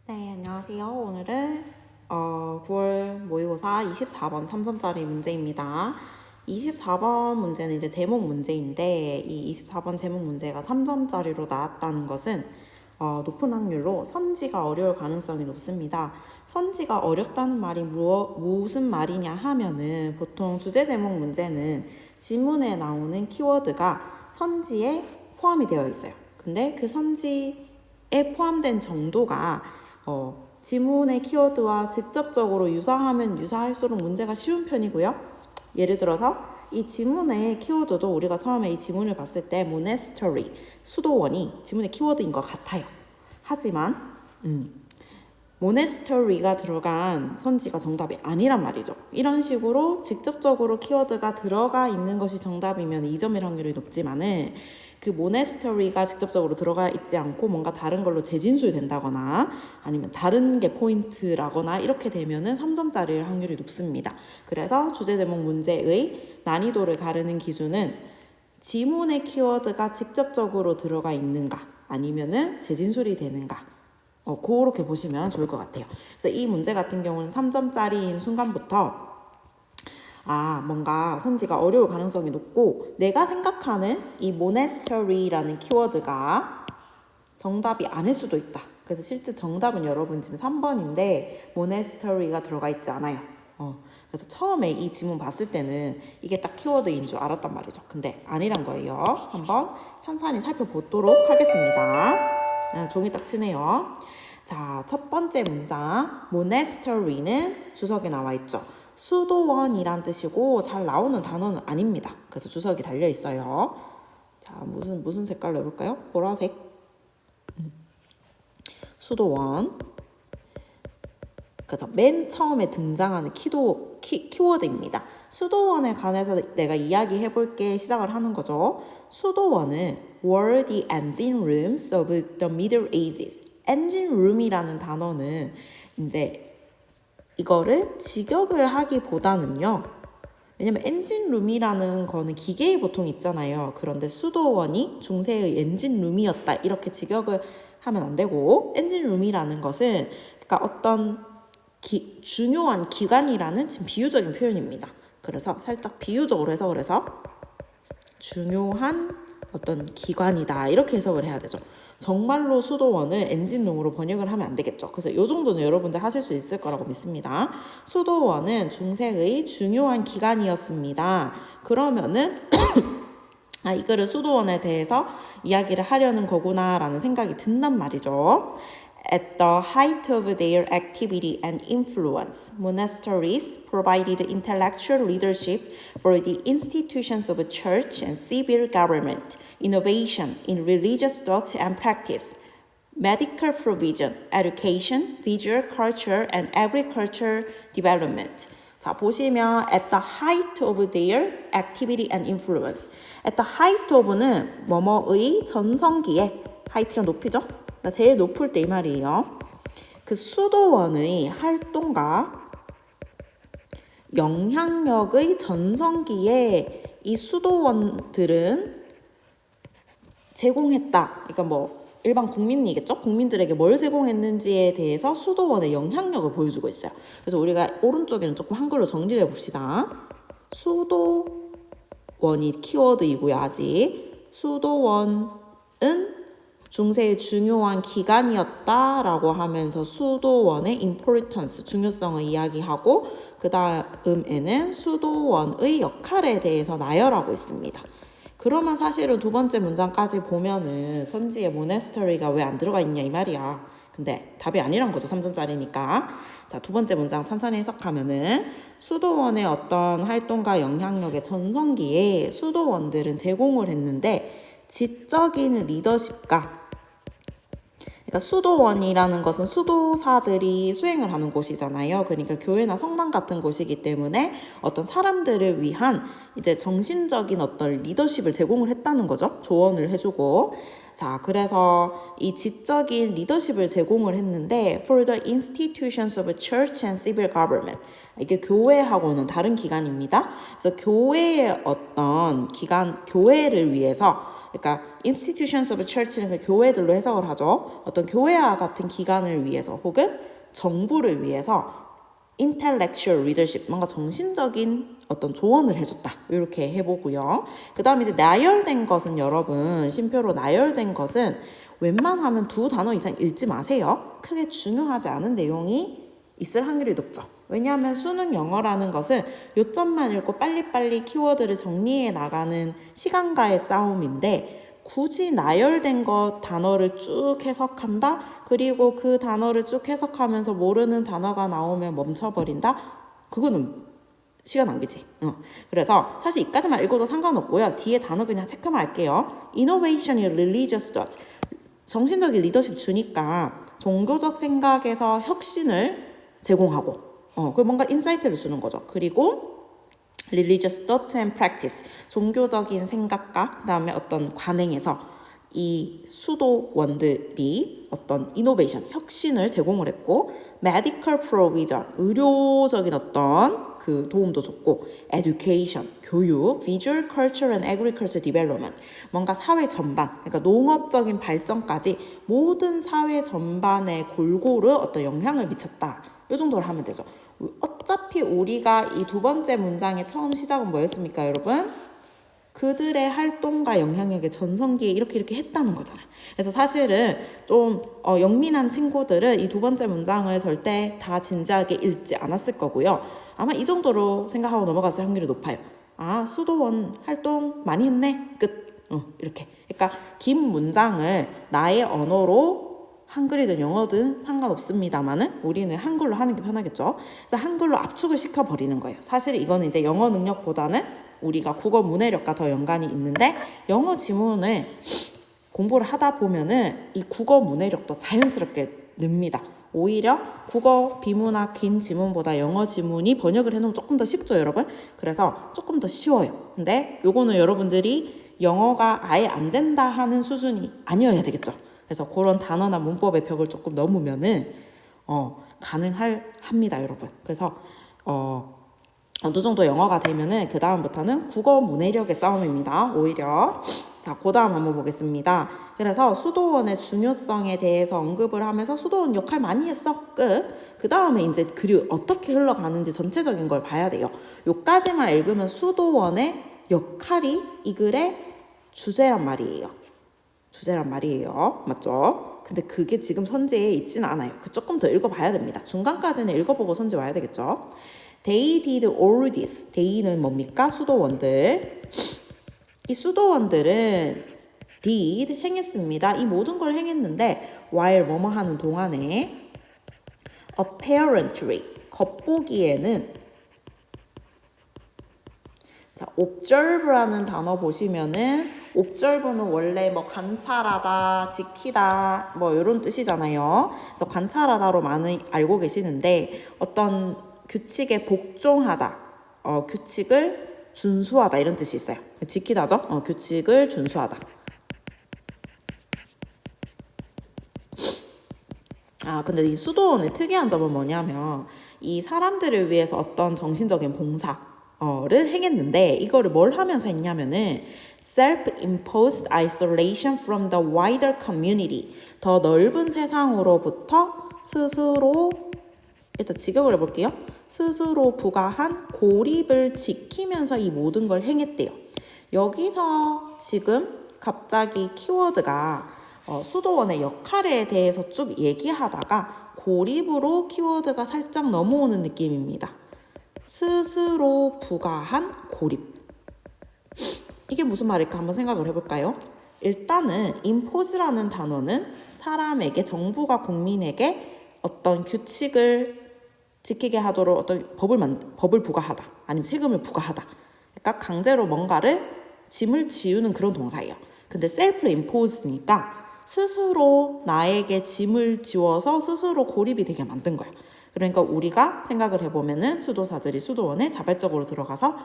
네, 안녕하세요. 오늘은 9월 모의고사 24번 3점짜리 문제입니다. 24번 문제는 이제 제목 문제인데 이 24번 제목 문제가 3점짜리로 나왔다는 것은 높은 확률로 선지가 어려울 가능성이 높습니다. 선지가 어렵다는 말이 무슨 말이냐 하면은 보통 주제 제목 문제는 지문에 나오는 키워드가 선지에 포함이 되어 있어요. 근데 그 선지에 포함된 정도가 지문의 키워드와 직접적으로 유사하면 유사할수록 문제가 쉬운 편이고요. 예를 들어서 이 지문의 키워드도 우리가 처음에 이 지문을 봤을 때 monastery, 수도원이 지문의 키워드인 것 같아요. 하지만 monastery가 들어간 선지가 정답이 아니란 말이죠. 이런 식으로 직접적으로 키워드가 들어가 있는 것이 정답이면 2점일 확률이 높지만은 그 monastery가 직접적으로 들어가 있지 않고 뭔가 다른 걸로 재진술 된다거나 아니면 다른 게 포인트라거나 이렇게 되면은 3점짜리일 확률이 높습니다. 그래서 주제 제목 문제의 난이도를 가르는 기준은 지문의 키워드가 직접적으로 들어가 있는가 아니면은 재진술이 되는가 그렇게 보시면 좋을 것 같아요. 그래서 이 문제 같은 경우는 3점짜리인 순간부터 뭔가 선지가 어려울 가능성이 높고 내가 생각하는 이 monastery라는 키워드가 정답이 아닐 수도 있다. 그래서 실제 정답은 여러분 지금 3번인데 monastery가 들어가 있지 않아요. 그래서 처음에 이 지문 봤을 때는 이게 딱 키워드인 줄 알았단 말이죠. 근데 아니란 거예요. 한번 천천히 살펴보도록 하겠습니다. 종이 딱 치네요. 자, 첫 번째 문장 monastery는 주석에 나와 있죠. 수도원이란 뜻이고 잘 나오는 단어는 아닙니다. 그래서 주석이 달려 있어요. 자, 무슨 색깔로 해볼까요? 보라색. 수도원. 그래서 맨 처음에 등장하는 키워드입니다. 수도원에 관해서 내가 이야기해 볼게 시작을 하는 거죠. 수도원은 were the engine rooms of the Middle Ages. engine room이라는 단어는 이제 이거를 직역을 하기보다는요. 왜냐면 엔진룸이라는 거는 기계에 보통 있잖아요. 그런데 수도원이 중세의 엔진룸이었다 이렇게 직역을 하면 안 되고 엔진룸이라는 것은 그러니까 어떤 중요한 기관이라는 지금 비유적인 표현입니다. 그래서 살짝 비유적으로 해석을 해서 중요한 어떤 기관이다 이렇게 해석을 해야 되죠. 정말로 수도원을 엔진룸으로 번역을 하면 안 되겠죠. 그래서 이 정도는 여러분들 하실 수 있을 거라고 믿습니다. 수도원은 중세의 중요한 기관이었습니다. 그러면은 이거를 수도원에 대해서 이야기를 하려는 거구나라는 생각이 든단 말이죠. At the height of their activity and influence, monasteries provided intellectual leadership for the institutions of church and civil government, innovation in religious thought and practice, medical provision, education, visual culture, and agricultural development. 자, 보시면 at the height of their activity and influence. at the height of는 뭐뭐의 전성기에 height가 높이죠? 그러니까 제일 높을 때 이 말이에요. 그 수도원의 활동과 영향력의 전성기에 이 수도원들은 제공했다. 그러니까 뭐 일반 국민이겠죠? 국민들에게 뭘 제공했는지에 대해서 수도원의 영향력을 보여주고 있어요. 그래서 우리가 오른쪽에는 조금 한글로 정리를 해봅시다. 수도원이 키워드이고요. 아직 수도원은 중세의 중요한 기관이었다라고 하면서 수도원의 importance, 중요성을 이야기하고 그 다음에는 수도원의 역할에 대해서 나열하고 있습니다. 그러면 사실은 두 번째 문장까지 보면은 선지에 monastery가 왜 안 들어가 있냐 이 말이야. 근데 답이 아니란 거죠. 3점짜리니까. 자, 두 번째 문장 천천히 해석하면은 수도원의 어떤 활동과 영향력의 전성기에 수도원들은 제공을 했는데 지적인 리더십과 그러니까 수도원이라는 것은 수도사들이 수행을 하는 곳이잖아요. 그러니까 교회나 성당 같은 곳이기 때문에 어떤 사람들을 위한 이제 정신적인 어떤 리더십을 제공을 했다는 거죠. 조언을 해주고. 자, 그래서 이 지적인 리더십을 제공을 했는데 for the institutions of church and civil government. 이게 교회하고는 다른 기관입니다. 그래서 교회의 어떤 기관, 교회를 위해서 그러니까 institutions of church는 그 교회들로 해석을 하죠. 어떤 교회와 같은 기관을 위해서 혹은 정부를 위해서 intellectual leadership, 뭔가 정신적인 어떤 조언을 해줬다. 이렇게 해보고요. 그 다음에 이제 나열된 것은 여러분, 쉼표로 나열된 것은 웬만하면 2단어 이상 읽지 마세요. 크게 중요하지 않은 내용이 있을 확률이 높죠. 왜냐하면 수능 영어라는 것은 요점만 읽고 빨리빨리 키워드를 정리해 나가는 시간과의 싸움인데 굳이 나열된 것 단어를 쭉 해석한다? 그리고 그 단어를 쭉 해석하면서 모르는 단어가 나오면 멈춰버린다? 그거는 시간 낭비지. 그래서 사실 이까지만 읽어도 상관없고요. 뒤에 단어 그냥 체크만 할게요. Innovation이 religious thought. 정신적인 리더십 주니까 종교적 생각에서 혁신을 제공하고 그 뭔가 인사이트를 주는 거죠. 그리고 religious thought and practice, 종교적인 생각과 그 다음에 어떤 관행에서 이 수도원들이 어떤 이노베이션, 혁신을 제공을 했고 medical provision, 의료적인 어떤 그 도움도 줬고 education, 교육, visual culture and agriculture development, 뭔가 사회 전반, 그러니까 농업적인 발전까지 모든 사회 전반에 골고루 어떤 영향을 미쳤다. 이 정도로 하면 되죠. 어차피 우리가 이 2번째 문장의 처음 시작은 뭐였습니까, 여러분? 그들의 활동과 영향력에 전성기에 이렇게 했다는 거잖아요. 그래서 사실은 좀 영민한 친구들은 이 2번째 문장을 절대 다 진지하게 읽지 않았을 거고요. 아마 이 정도로 생각하고 넘어갔을 확률이 높아요. 아, 수도원 활동 많이 했네. 끝. 이렇게. 그러니까 긴 문장을 나의 언어로 한글이든 영어든 상관없습니다만은 우리는 한글로 하는 게 편하겠죠. 그래서 한글로 압축을 시켜버리는 거예요. 사실 이거는 이제 영어 능력보다는 우리가 국어 문해력과 더 연관이 있는데 영어 지문을 공부를 하다 보면은 이 국어 문해력도 자연스럽게 늡니다. 오히려 국어 비문학 긴 지문보다 영어 지문이 번역을 해놓으면 조금 더 쉽죠, 여러분? 그래서 조금 더 쉬워요. 근데 요거는 여러분들이 영어가 아예 안 된다 하는 수준이 아니어야 되겠죠. 그래서 그런 단어나 문법의 벽을 조금 넘으면은 가능합니다, 여러분. 그래서 어느 정도 영어가 되면은 그 다음부터는 국어 문해력의 싸움입니다. 오히려 자, 그 다음 한번 보겠습니다. 그래서 수도원의 중요성에 대해서 언급을 하면서 수도원 역할 많이 했어. 끝. 그 다음에 이제 글이 어떻게 흘러가는지 전체적인 걸 봐야 돼요. 요까지만 읽으면 수도원의 역할이 이 글의 주제란 말이에요. 맞죠? 근데 그게 지금 선지에 있지는 않아요. 조금 더 읽어봐야 됩니다. 중간까지는 읽어보고 선지 와야 되겠죠. They did all this. They는 뭡니까? 수도원들. 이 수도원들은 did, 행했습니다. 이 모든 걸 행했는데 while 뭐뭐 하는 동안에 apparently, 겉보기에는 자, observe라는 단어 보시면은 observe는 원래 뭐 관찰하다, 지키다 뭐 이런 뜻이잖아요. 그래서 관찰하다로 많이 알고 계시는데 어떤 규칙에 복종하다, 규칙을 준수하다 이런 뜻이 있어요. 지키다죠. 규칙을 준수하다. 근데 이 수도원의 특이한 점은 뭐냐면 이 사람들을 위해서 어떤 정신적인 봉사를 행했는데 이거를 뭘 하면서 했냐면은 self-imposed isolation from the wider community, 더 넓은 세상으로부터 스스로 일단 직역을 해볼게요. 스스로 부과한 고립을 지키면서 이 모든 걸 행했대요. 여기서 지금 갑자기 키워드가 수도원의 역할에 대해서 쭉 얘기하다가 고립으로 키워드가 살짝 넘어오는 느낌입니다. 스스로 부과한 고립. 이게 무슨 말일까 한번 생각을 해볼까요? 일단은 impose라는 단어는 사람에게, 정부가 국민에게 어떤 규칙을 지키게 하도록 어떤 법을 부과하다, 아니면 세금을 부과하다. 그러니까 강제로 뭔가를 짐을 지우는 그런 동사예요. 근데 self-imposed니까 스스로 나에게 짐을 지워서 스스로 고립이 되게 만든 거야. 그러니까 우리가 생각을 해보면은 수도사들이 수도원에 자발적으로 들어가서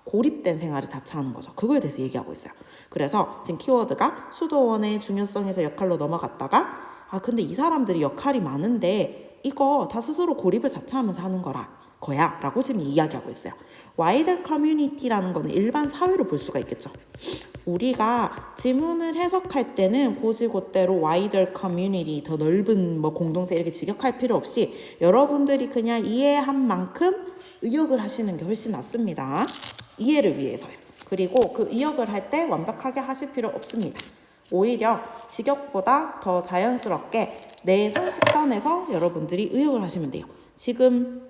고립된 생활을 자처하는 거죠. 그거에 대해서 얘기하고 있어요. 그래서 지금 키워드가 수도원의 중요성에서 역할로 넘어갔다가 근데 이 사람들이 역할이 많은데 이거 다 스스로 고립을 자처하면서 하는 거라. 거야 라고 지금 이야기하고 있어요. wider community라는 거는 일반 사회로 볼 수가 있겠죠. 우리가 지문을 해석할 때는 곧이곧대로 wider community, 더 넓은 뭐 공동체 이렇게 직역할 필요 없이 여러분들이 그냥 이해한 만큼 의역을 하시는 게 훨씬 낫습니다. 이해를 위해서요. 그리고 그 의역을 할 때 완벽하게 하실 필요 없습니다. 오히려 직역보다 더 자연스럽게 내 상식선에서 여러분들이 의역을 하시면 돼요. 지금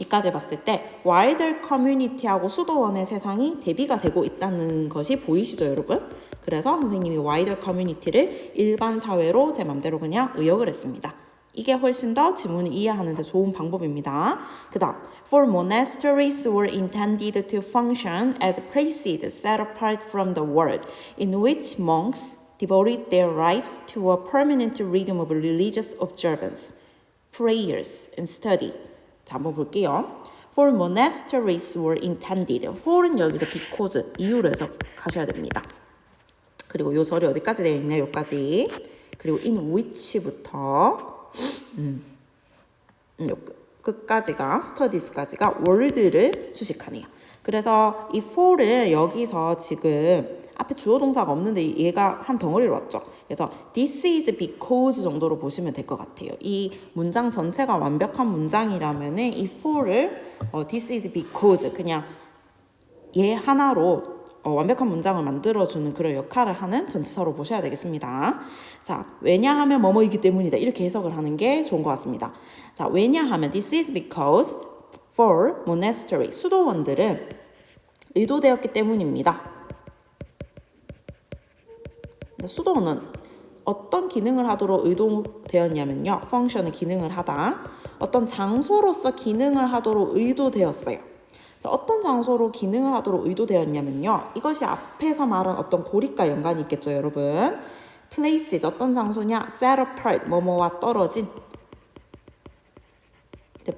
이까지 봤을 때 wider community하고 수도원의 세상이 대비가 되고 있다는 것이 보이시죠, 여러분? 그래서 선생님이 wider community를 일반 사회로 제 맘대로 그냥 의역을 했습니다. 이게 훨씬 더 지문을 이해하는 데 좋은 방법입니다. 그 다음, for monasteries were intended to function as places set apart from the world, in which monks devoted their lives to a permanent rhythm of religious observance, prayers, and study. 자, 한번 볼게요. For monasteries were intended. for은 여기서 because, 이유로 해서 가셔야 됩니다. 그리고 요 절이 어디까지 되어 있냐, 요까지. 그리고 in which부터 끝까지가 studies까지가 word를 수식하네요. 그래서 이 for은 여기서 지금 앞에 주어 동사가 없는데 얘가 한 덩어리로 왔죠. 그래서 this is because 정도로 보시면 될 것 같아요. 이 문장 전체가 완벽한 문장이라면 이 for를 this is because 그냥 얘 하나로 완벽한 문장을 만들어주는 그런 역할을 하는 전치사로 보셔야 되겠습니다. 자, 왜냐하면 뭐뭐이기 때문이다. 이렇게 해석을 하는 게 좋은 것 같습니다. 자, 왜냐하면 this is because for monastery, 수도원들은 의도되었기 때문입니다. 수도원은 어떤 기능을 하도록 의도되었냐면요. 펑션의 기능을 하다. 어떤 장소로서 기능을 하도록 의도되었어요. 자, 어떤 장소로 기능을 하도록 의도되었냐면요. 이것이 앞에서 말한 어떤 고립과 연관이 있겠죠, 여러분. places, 어떤 장소냐? set apart, 뭐뭐와 떨어진.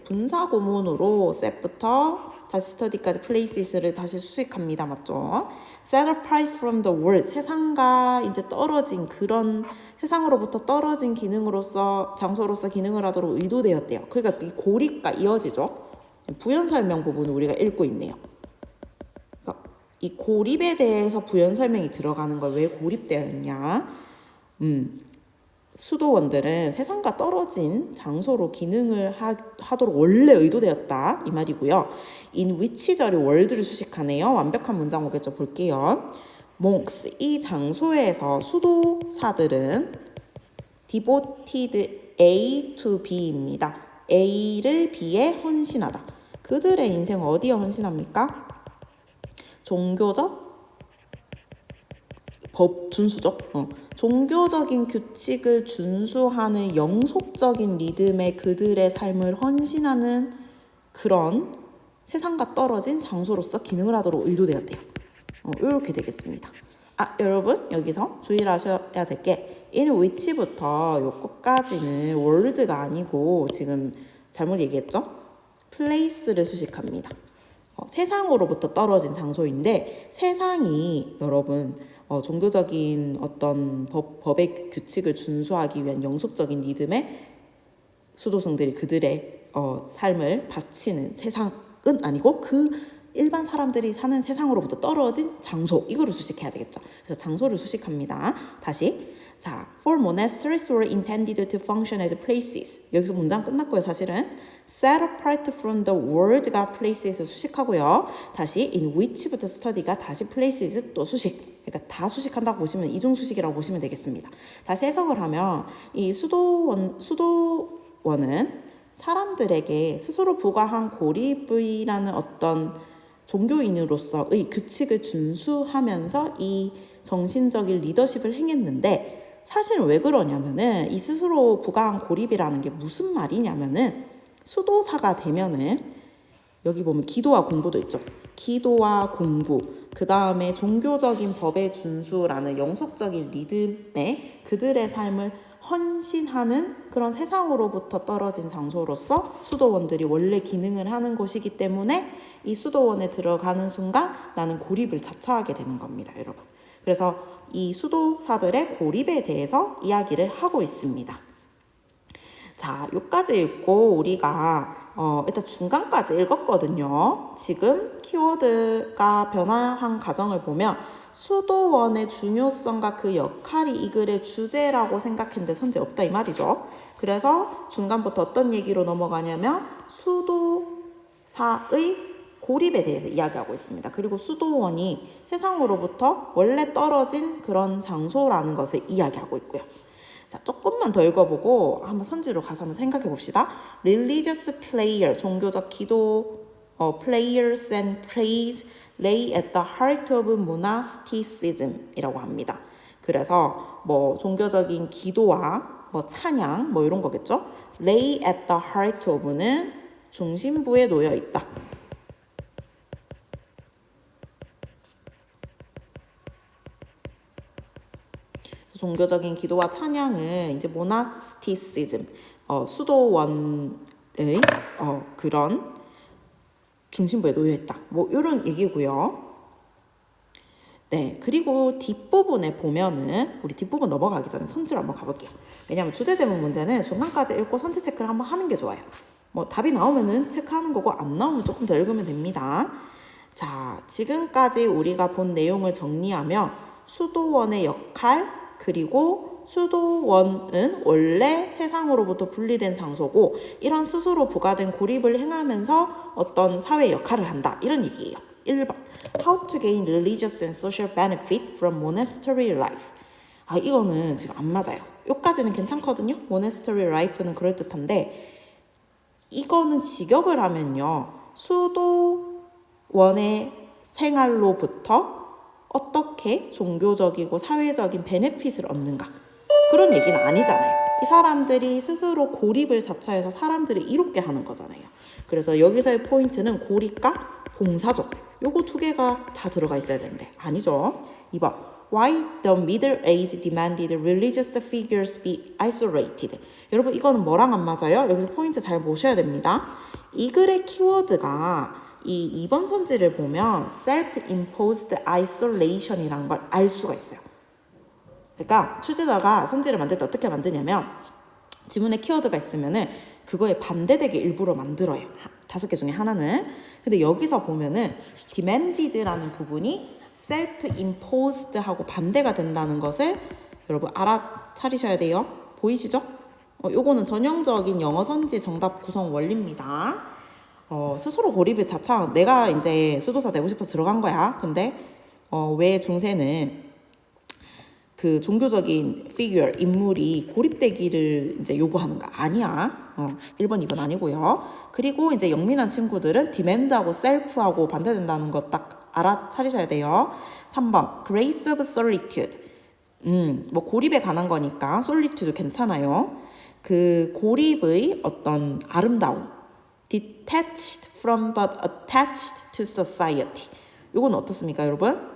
분사 구문으로 set부터 다시 study까지 places를 다시 수식합니다. 맞죠? set apart from the world, 세상과 이제 떨어진 그런 세상으로부터 떨어진 기능으로서 장소로서 기능을 하도록 의도되었대요. 그러니까 이 고립과 이어지죠. 부연 설명 부분을 우리가 읽고 있네요. 그러니까 이 고립에 대해서 부연 설명이 들어가는 걸 왜 고립되었냐? 수도원들은 세상과 떨어진 장소로 기능을 하도록 원래 의도되었다 이 말이고요. in which절이 word를 수식하네요. 완벽한 문장 오겠죠. 볼게요. monks, 이 장소에서 수도사들은 devoted A to B입니다. A를 B에 헌신하다. 그들의 인생은 어디에 헌신합니까? 종교적 법 준수죠. 종교적인 규칙을 준수하는 영속적인 리듬에 그들의 삶을 헌신하는 그런 세상과 떨어진 장소로서 기능을 하도록 의도되었대요. 이렇게 되겠습니다. 여러분 여기서 주의를 하셔야 될 게 in which부터 요 끝까지는 word가 아니고 지금 잘못 얘기했죠? place를 수식합니다. 세상으로부터 떨어진 장소인데 세상이 여러분 종교적인 어떤 법의 규칙을 준수하기 위한 영속적인 리듬에 수도승들이 그들의 삶을 바치는 세상은 아니고 그 일반 사람들이 사는 세상으로부터 떨어진 장소, 이거를 수식해야 되겠죠. 그래서 장소를 수식합니다. 다시 자, for monasteries were intended to function as places. 여기서 문장 끝났고요. 사실은 set apart from the world가 places 수식하고요. 다시 in which부터 study가 다시 places 또 수식. 그러니까 다 수식한다고 보시면 이중 수식이라고 보시면 되겠습니다. 다시 해석을 하면 이 수도원은 사람들에게 스스로 부과한 고립이라는 어떤 종교인으로서의 규칙을 준수하면서 이 정신적인 리더십을 행했는데 사실은 왜 그러냐면은 이 스스로 부과한 고립이라는 게 무슨 말이냐면은 수도사가 되면은 여기 보면 기도와 공부도 있죠. 기도와 공부, 그 다음에 종교적인 법의 준수라는 영속적인 리듬에 그들의 삶을 헌신하는 그런 세상으로부터 떨어진 장소로서 수도원들이 원래 기능을 하는 곳이기 때문에 이 수도원에 들어가는 순간 나는 고립을 자처하게 되는 겁니다, 여러분. 그래서 이 수도사들의 고립에 대해서 이야기를 하고 있습니다. 자, 여기까지 읽고 우리가 일단 중간까지 읽었거든요. 지금 키워드가 변화한 과정을 보면 수도원의 중요성과 그 역할이 이 글의 주제라고 생각했는데 선제 없다 이 말이죠. 그래서 중간부터 어떤 얘기로 넘어가냐면 수도사의 고립에 대해서 이야기하고 있습니다. 그리고 수도원이 세상으로부터 원래 떨어진 그런 장소라는 것을 이야기하고 있고요. 자, 조금만 더 읽어보고 한번 선지로 가서 한번 생각해 봅시다. Religious prayer, 종교적 기도, prayers and praise lay at the heart of monasticism 이라고 합니다. 그래서 뭐 종교적인 기도와 뭐 찬양 뭐 이런 거겠죠. lay at the heart of는 중심부에 놓여 있다. 종교적인 기도와 찬양은 이제 모나스티시즘, 수도원의 그런 중심부에 놓여 있다. 뭐 이런 얘기고요. 네, 그리고 뒷부분에 보면은 우리 뒷부분 넘어가기 전에 선지로 한번 가볼게요. 왜냐하면 주제 제목 문제는 중간까지 읽고 선지 체크를 한번 하는 게 좋아요. 뭐 답이 나오면은 체크하는 거고 안 나오면 조금 더 읽으면 됩니다. 자, 지금까지 우리가 본 내용을 정리하면 수도원의 역할 그리고 수도원은 원래 세상으로부터 분리된 장소고 이런 스스로 부과된 고립을 행하면서 어떤 사회 역할을 한다. 이런 얘기예요. 1번. How to gain religious and social benefit from monastery life. 아, 이거는 지금 안 맞아요. 여기까지는 괜찮거든요. monastery life는 그럴듯한데 이거는 직역을 하면요. 수도원의 생활로부터 어떻게 종교적이고 사회적인 베네핏을 얻는가 그런 얘기는 아니잖아요. 이 사람들이 스스로 고립을 자처해서 사람들을 이롭게 하는 거잖아요. 그래서 여기서의 포인트는 고립과 봉사적 요거 두 개가 다 들어가 있어야 되는데 아니죠. 2번 Why the middle age demanded religious figures be isolated. 여러분 이거는 뭐랑 안 맞아요? 여기서 포인트 잘 보셔야 됩니다. 이 글의 키워드가 이 2번 선지를 보면 self-imposed isolation이라는 걸 알 수가 있어요. 그러니까 취재자가 선지를 만들 때 어떻게 만드냐면 지문에 키워드가 있으면은 그거에 반대되게 일부러 만들어요. 5개 중에 하나는. 근데 여기서 보면은 demanded라는 부분이 self-imposed하고 반대가 된다는 것을 여러분 알아차리셔야 돼요. 보이시죠? 요거는 전형적인 영어 선지 정답 구성 원리입니다. 스스로 고립을 자처 내가 이제 수도사 되고 싶어서 들어간 거야. 근데 왜 중세는 그 종교적인 피규어 인물이 고립되기를 이제 요구하는가? 아니야. 1번, 2번 아니고요. 그리고 이제 영민한 친구들은 디맨드하고 셀프하고 반대된다는 거 딱 알아차리셔야 돼요. 3번 Grace of Solitude. 뭐 고립에 관한 거니까 솔리튜드 괜찮아요. 그 고립의 어떤 아름다움. Detached from but attached to society. 이건 어떻습니까, 여러분?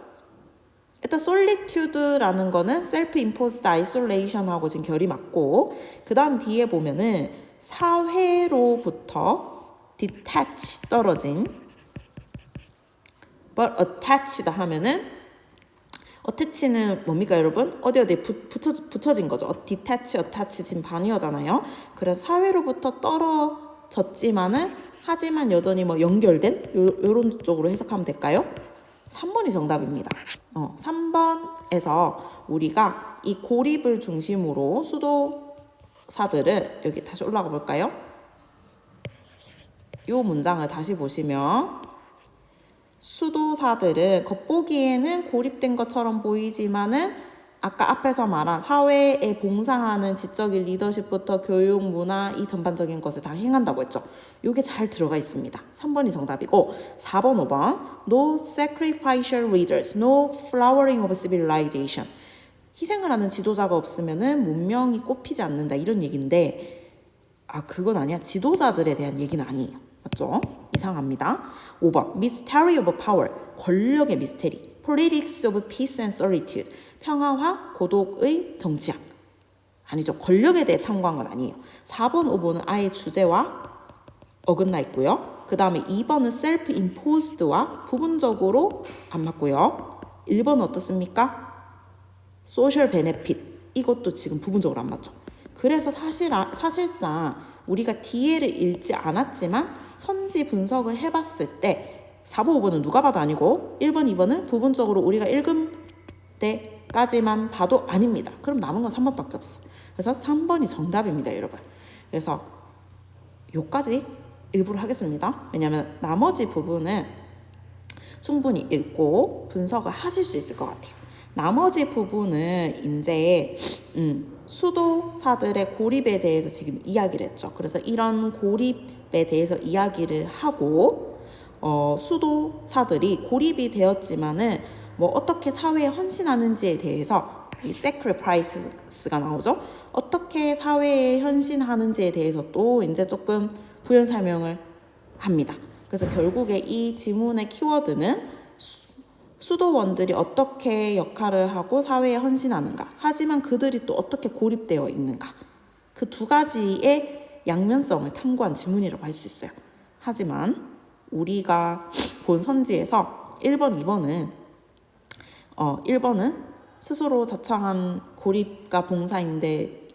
일단 solitude라는 거는 self-imposed isolation하고 지금 결이 맞고 그 다음 뒤에 보면은 사회로부터 detach 떨어진 but attached 하면은 attach는 뭡니까 여러분? 어디 붙여진 거죠. detach, attach 지금 반이어잖아요. 그래서 사회로부터 떨어졌지만은 하지만 여전히 뭐 연결된 요런 쪽으로 해석하면 될까요? 3번이 정답입니다. 3번에서 우리가 이 고립을 중심으로 수도사들은 여기 다시 올라가 볼까요? 이 문장을 다시 보시면 수도사들은 겉보기에는 고립된 것처럼 보이지만은 아까 앞에서 말한 사회에 봉사하는 지적인 리더십부터 교육, 문화 이 전반적인 것을 다 행한다고 했죠. 이게 잘 들어가 있습니다. 3번이 정답이고 4번, 5번 No sacrificial leaders, no flowering of civilization. 희생을 하는 지도자가 없으면은 문명이 꽃피지 않는다 이런 얘기인데 그건 아니야. 지도자들에 대한 얘기는 아니에요. 맞죠? 이상합니다. 5번 Mystery of power. 권력의 미스테리. Politics of peace and solitude. 평화와 고독의 정치학. 아니죠. 권력에 대해 탐구한 건 아니에요. 4번, 5번은 아예 주제와 어긋나 있고요. 그 다음에 2번은 self-imposed와 부분적으로 안 맞고요. 1번은 어떻습니까? social benefit. 이것도 지금 부분적으로 안 맞죠. 그래서 사실상 우리가 뒤에를 읽지 않았지만 선지 분석을 해봤을 때 4번, 5번은 누가 봐도 아니고 1번, 2번은 부분적으로 우리가 읽은 때까지만 봐도 아닙니다. 그럼 남은 건 3번밖에 없어. 그래서 3번이 정답입니다, 여러분. 그래서 요까지 일부러 하겠습니다. 왜냐하면 나머지 부분은 충분히 읽고 분석을 하실 수 있을 것 같아요. 나머지 부분은 이제 수도사들의 고립에 대해서 지금 이야기를 했죠. 그래서 이런 고립에 대해서 이야기를 하고 수도사들이 고립이 되었지만은 뭐 어떻게 사회에 헌신하는지에 대해서 이 sacrifice가 나오죠. 어떻게 사회에 헌신하는지에 대해서 또 이제 조금 부연 설명을 합니다. 그래서 결국에 이 지문의 키워드는 수도원들이 어떻게 역할을 하고 사회에 헌신하는가, 하지만 그들이 또 어떻게 고립되어 있는가, 그 두 가지의 양면성을 탐구한 지문이라고 할 수 있어요. 하지만 우리가 본 선지에서 1번, 2번은 1번은 스스로 자처한 고립과 봉사인데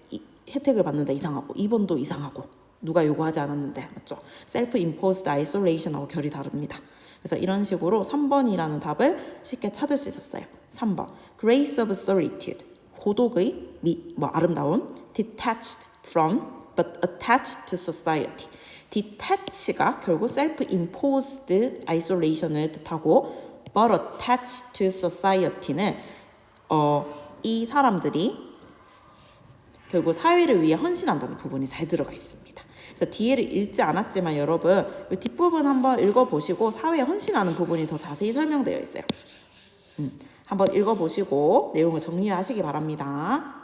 혜택을 받는다 이상하고, 2번도 이상하고, 누가 요구하지 않았는데, 맞죠? self-imposed isolation하고 결이 다릅니다. 그래서 이런 식으로 3번이라는 답을 쉽게 찾을 수 있었어요. 3번 grace of solitude, 고독의 아름다움, detached from but attached to society. detach가 결국 self-imposed isolation을 뜻하고 but attached to society는 이 사람들이 결국 사회를 위해 헌신한다는 부분이 잘 들어가 있습니다. 그래서 뒤에를 읽지 않았지만 여러분 이 뒷부분 한번 읽어보시고 사회에 헌신하는 부분이 더 자세히 설명되어 있어요. 한번 읽어보시고 내용을 정리를 하시기 바랍니다.